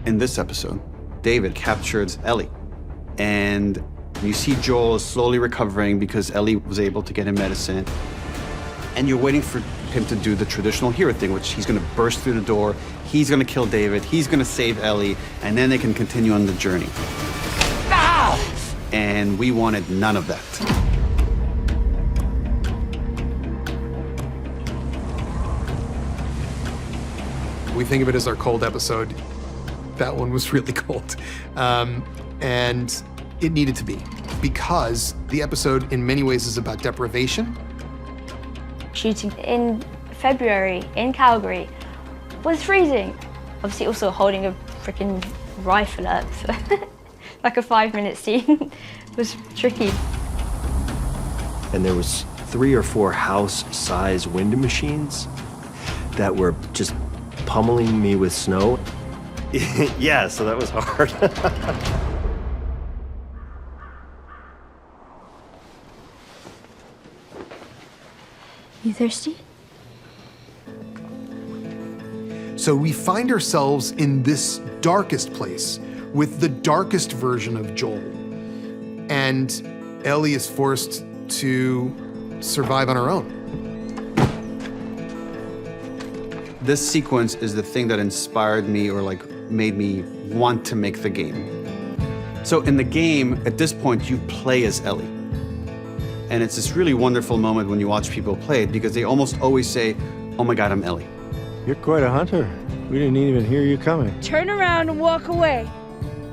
In this episode, David captures Ellie, and you see Joel is slowly recovering because Ellie was able to get him medicine. And you're waiting for him to do the traditional hero thing, which he's gonna burst through the door, he's gonna kill David, he's gonna save Ellie, and then they can continue on the journey. Ow! And we wanted none of that. We think of it as our cold episode. That one was really cold. And it needed to be, because the episode in many ways is about deprivation. Shooting in February in Calgary was freezing. Obviously also holding a freaking rifle up, like a 5-minute scene was tricky. And there was 3 or 4 house-size wind machines that were just pummeling me with snow. Yeah, so that was hard. You thirsty? So we find ourselves in this darkest place with the darkest version of Joel. And Ellie is forced to survive on her own. This sequence is the thing that inspired me or like made me want to make the game. So in the game, at this point, you play as Ellie. And it's this really wonderful moment when you watch people play it because they almost always say, oh my God, I'm Ellie. You're quite a hunter. We didn't even hear you coming. Turn around and walk away.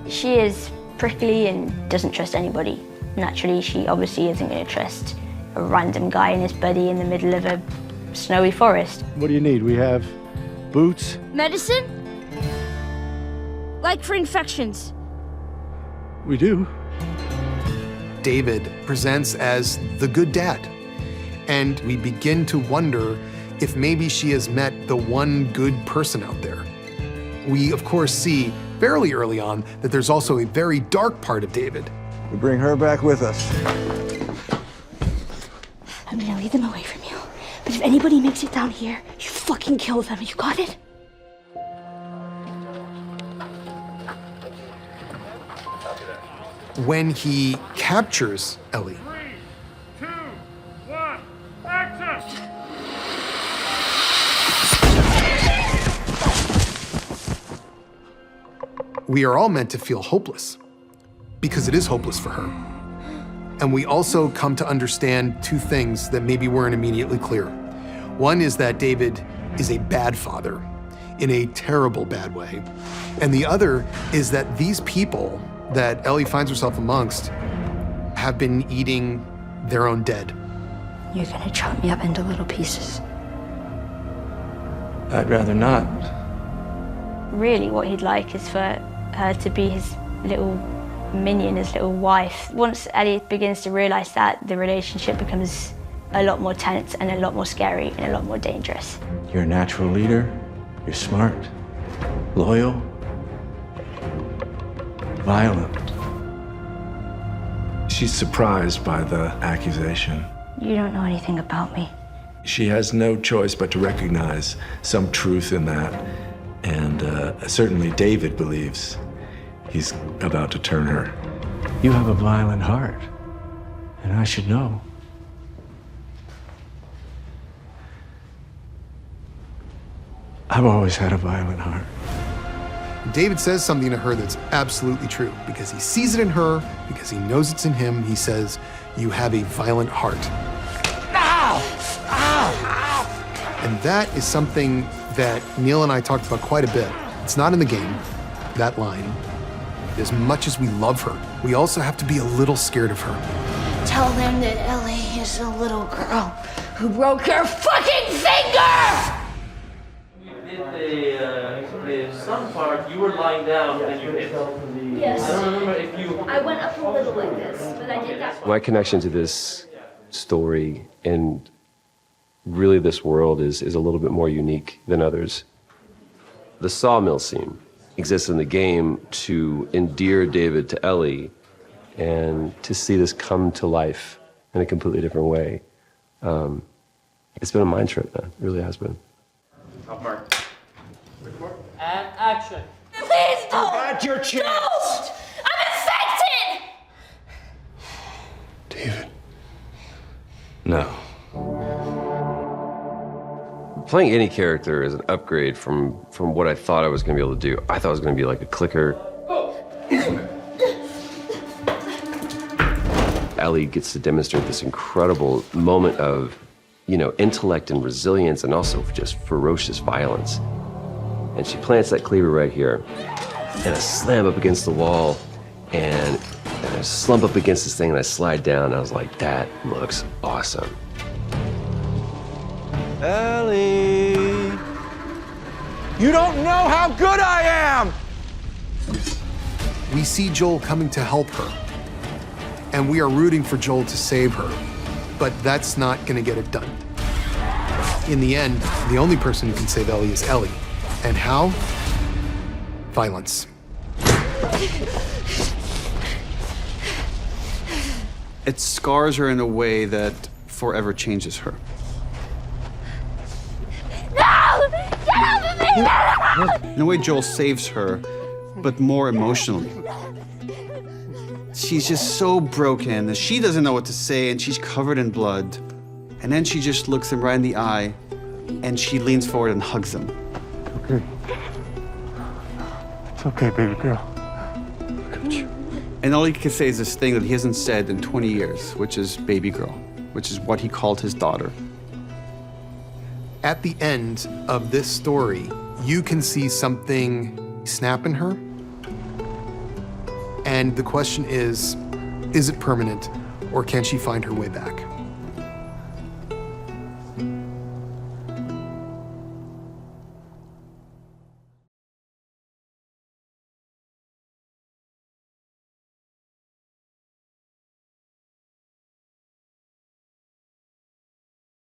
She is prickly and doesn't trust anybody. Naturally, she obviously isn't going to trust a random guy and his buddy in the middle of a snowy forest. What do you need? We have boots. Medicine? Like for infections. We do. David presents as the good dad. And we begin to wonder if maybe she has met the one good person out there. We, of course, see fairly early on that there's also a very dark part of David. We bring her back with us. I'm gonna lead them away from you. But if anybody makes it down here, you fucking kill them. You got it? When he captures Ellie, 3, 2, 1, action! we are all meant to feel hopeless, because it is hopeless for her. And we also come to understand 2 things that maybe weren't immediately clear. One is that David is a bad father, in a terrible bad way. And the other is that these people that Ellie finds herself amongst have been eating their own dead. You're going to chop me up into little pieces. I'd rather not. Really, what he'd like is for her to be his little minion, his little wife. Once Ellie begins to realize that, the relationship becomes a lot more tense and a lot more scary and a lot more dangerous. You're a natural leader. You're smart, loyal, violent. She's surprised by the accusation. You don't know anything about me. She has no choice but to recognize some truth in that. And certainly David believes he's about to turn her. You have a violent heart, and I should know. I've always had a violent heart. David says something to her that's absolutely true, because he sees it in her, because he knows it's in him. He says, you have a violent heart. Ow! Ow! Ow! And that is something that Neil and I talked about quite a bit. It's not in the game, that line. As much as we love her, we also have to be a little scared of her. Tell them that Ellie is a little girl who broke her fucking finger! The sun part, you were lying down and you hit. Yes. I don't remember if you... I went up a little like this, but I did that. My connection to this story and really this world is a little bit more unique than others. The sawmill scene exists in the game to endear David to Ellie and to see this come to life in a completely different way. It's been a mind trip, man. It really has been. Top mark. And action. Please don't! Had your chance! Don't! I'm infected! David. No. Playing any character is an upgrade from what I thought I was going to be able to do. I thought I was going to be like a clicker. Ellie gets to demonstrate this incredible moment of, intellect and resilience and also just ferocious violence. And she plants that cleaver right here. And I slam up against the wall and I slump up against this thing and I slide down. And I was like, that looks awesome. Ellie! You don't know how good I am! We see Joel coming to help her, and we are rooting for Joel to save her, but that's not gonna get it done. In the end, the only person who can save Ellie is Ellie. And how? Violence. It scars her in a way that forever changes her. No! Get off of me! In a way, Joel saves her, but more emotionally. She's just so broken that she doesn't know what to say, and she's covered in blood. And then she just looks him right in the eye, and she leans forward and hugs him. Okay. It's okay, baby girl. And all he can say is this thing that he hasn't said in 20 years, which is baby girl, which is what he called his daughter. At the end of this story, you can see something snap in her. And the question is it permanent, or can she find her way back?